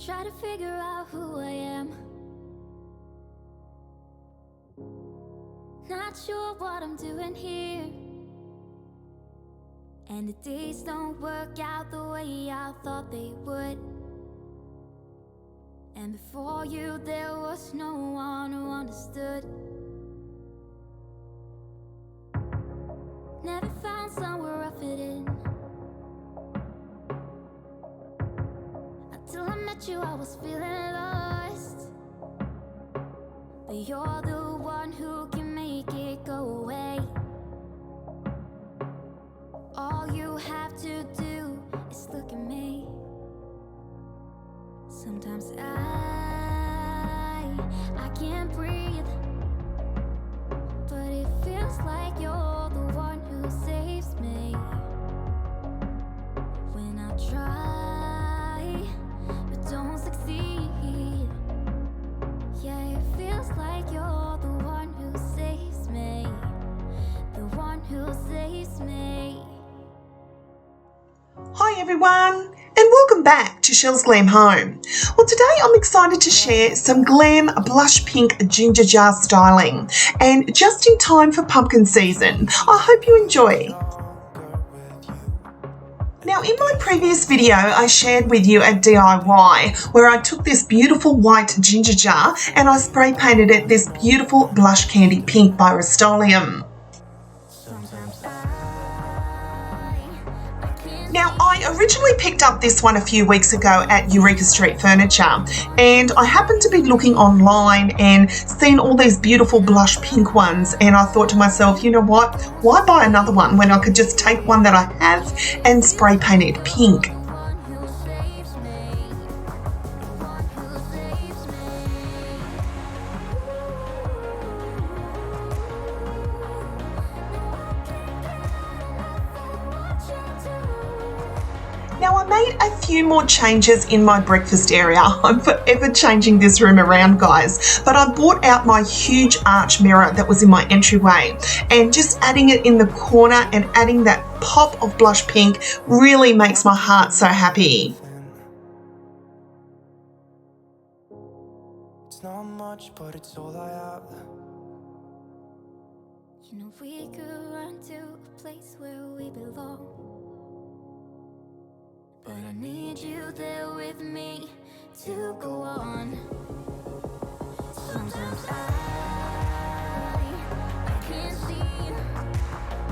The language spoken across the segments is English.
try to figure out who I am. Not sure what I'm doing here, and the days don't work out the way I thought they would. And before you there was no one who understood. Never found somewhere I fit in. Until I met you I was feeling lost. But you're the one who can make it go away. All you have to do is look at me. Sometimes I can't breathe, but it feels like you're the one who saves me. When I try but don't succeed, yeah, it feels like you're the one who saves me. The one who saves me. Hi everyone, and welcome back to Chelle's Glam Home. Well, today I'm excited to share some glam blush pink ginger jar styling, and just in time for pumpkin season. I hope you enjoy. Now, in my previous video I shared with you a DIY where I took this beautiful white ginger jar and I spray painted it this beautiful blush candy pink by Rust-Oleum. Now, I originally picked up this one a few weeks ago at Eureka Street Furniture, and I happened to be looking online and seen all these beautiful blush pink ones, and I thought to myself, you know what, why buy another one when I could just take one that I have and spray paint it pink. Now, I made a few more changes in my breakfast area. I'm forever changing this room around, guys. But I brought out my huge arch mirror that was in my entryway, and just adding it in the corner and adding that pop of blush pink really makes my heart so happy. It's not much, but it's all I have. You know we could run to a place where we belong, but I need you there with me to go on. Sometimes I can't see.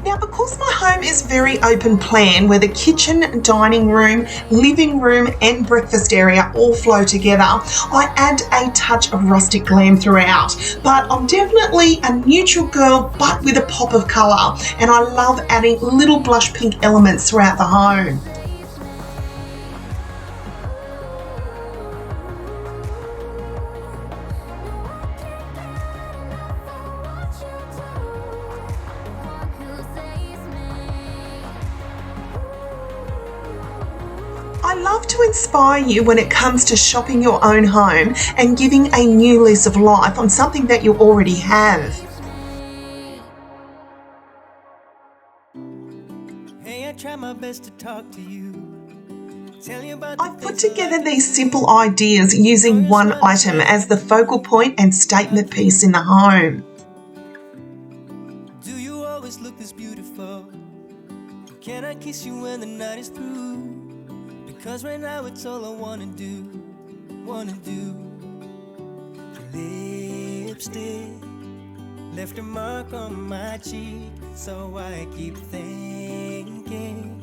Now, because my home is very open plan where the kitchen, dining room, living room and breakfast area all flow together, I add a touch of rustic glam throughout. But I'm definitely a neutral girl but with a pop of colour, and I love adding little blush pink elements throughout the home. I love to inspire you when it comes to shopping your own home and giving a new lease of life on something that you already have. Hey, I try my best to talk to you. Tell you about I've put together these simple ideas using one item as the focal point and statement piece in the home. Do you always look this beautiful? Can I kiss you when the night is through? Because right now it's all I wanna do. Your lipstick left a mark on my cheek, so I keep thinking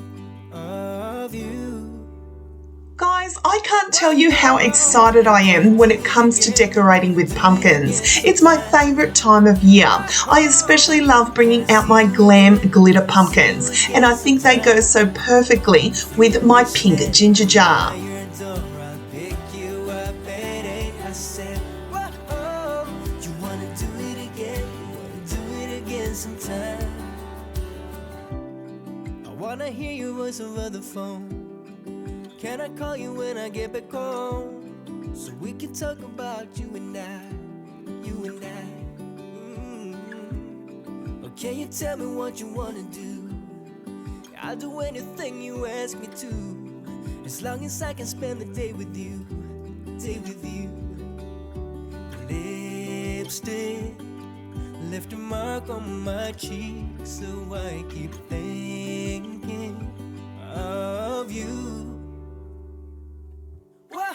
of you. Guys, I can't tell you how excited I am when it comes to decorating with pumpkins. It's my favourite time of year. I especially love bringing out my glam glitter pumpkins, and I think they go so perfectly with my pink ginger jar. I wanna hear your voice over the phone. Can I call you when I get back home, so we can talk about you and I. Or can you tell me what you wanna do? I'll do anything you ask me to, as long as I can spend the day with you. day with you. Lipstick left a mark on my cheek, so I keep thinking of you.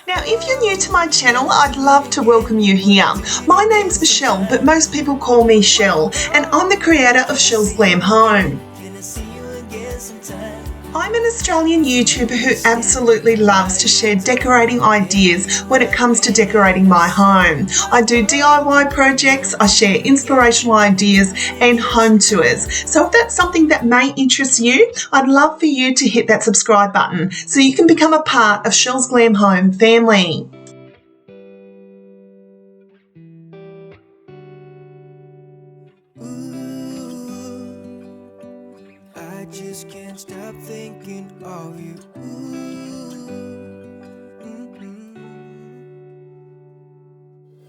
Now, if you're new to my channel, I'd love to welcome you here. My name's Michelle, but most people call me Chelle, and I'm the creator of Chelle's Glam Home. Can I see you again sometime? I'm an Australian YouTuber who absolutely loves to share decorating ideas when it comes to decorating my home. I do DIY projects, I share inspirational ideas and home tours. So if that's something that may interest you, I'd love for you to hit that subscribe button so you can become a part of Chelle's Glam Home family. I just can't stop thinking of you.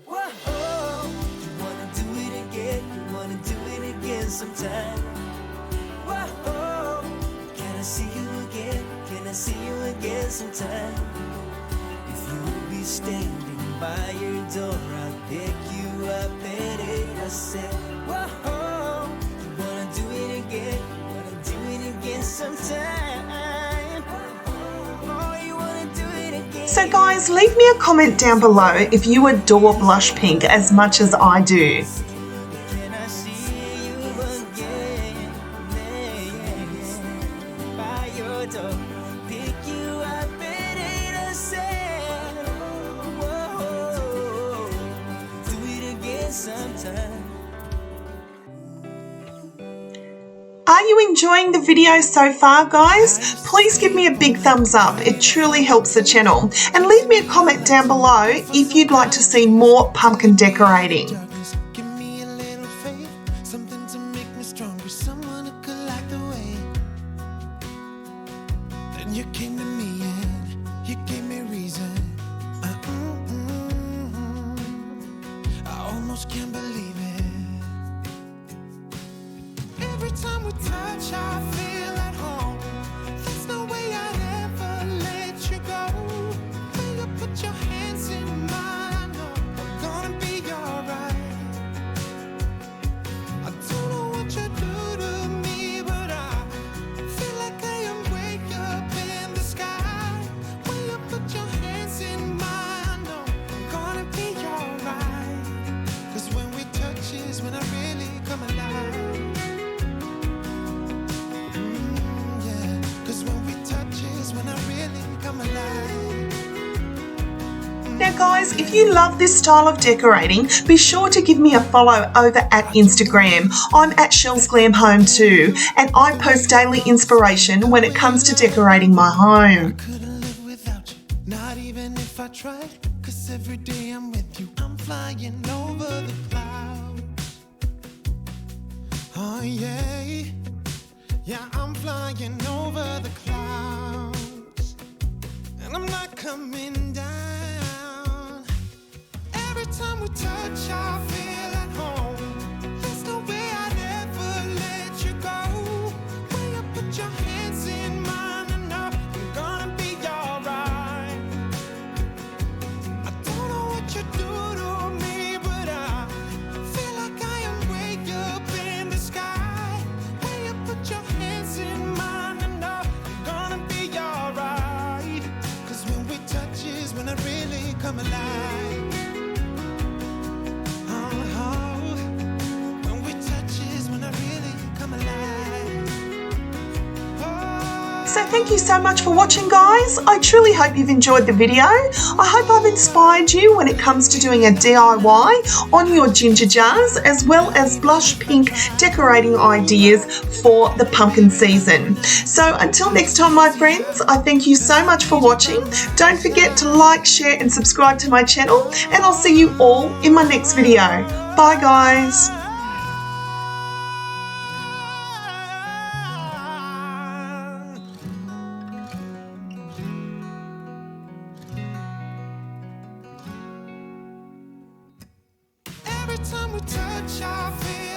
Whoa, you wanna do it again? You wanna do it again sometime? Whoa, can I see you again? Can I see you again sometime? If you'll be standing by your door, I'll pick you up at 8. I said, whoa, you wanna do it again? So guys, leave me a comment down below if you adore blush pink as much as I do. Can I see you again? By your door, pick you up at 8. I said, whoa, do it again sometime. Are you enjoying the video so far, guys? Please give me a big thumbs up. It truly helps the channel. And leave me a comment down below if you'd like to see more pumpkin decorating. Give me a little faith, something to make me stronger, someone who could light the way. Then you came to me and you gave me reason. I almost can't believe it. Every time we touch, I feel at home. There's no way I'd ever let you go. When you put your hands in mine, I know I'm gonna be alright. I don't know what you do to me, but I feel like I am way up in the sky. When you put your hands in mine, I know I'm gonna be alright. 'Cause when we touch is when I really come alive. Now guys, if you love this style of decorating, be sure to give me a follow over at Instagram. I'm at Chellesglamhome too, and I post daily inspiration when it comes to decorating my home. Couldn't live without you, not even if I tried. 'Cause every day I'm with you, I'm flying over the clouds. Oh yeah, yeah, I'm flying over the clouds. And I'm not coming down. Every time we touch, I feel at home. There's no way I'd ever let you go. When you put your hands in mine, I know I'm gonna be alright. I don't know what you do to me, but I feel like I am way up in the sky. When you put your hands in mine, I know I'm gonna be alright. 'Cause when we touch is when I really come alive. So thank you so much for watching, guys. I truly hope you've enjoyed the video. I hope I've inspired you when it comes to doing a DIY on your ginger jars, as well as blush pink decorating ideas for the pumpkin season. So until next time, my friends, I thank you so much for watching. Don't forget to like, share and subscribe to my channel, and I'll see you all in my next video. Bye, guys. Every time we touch, I feel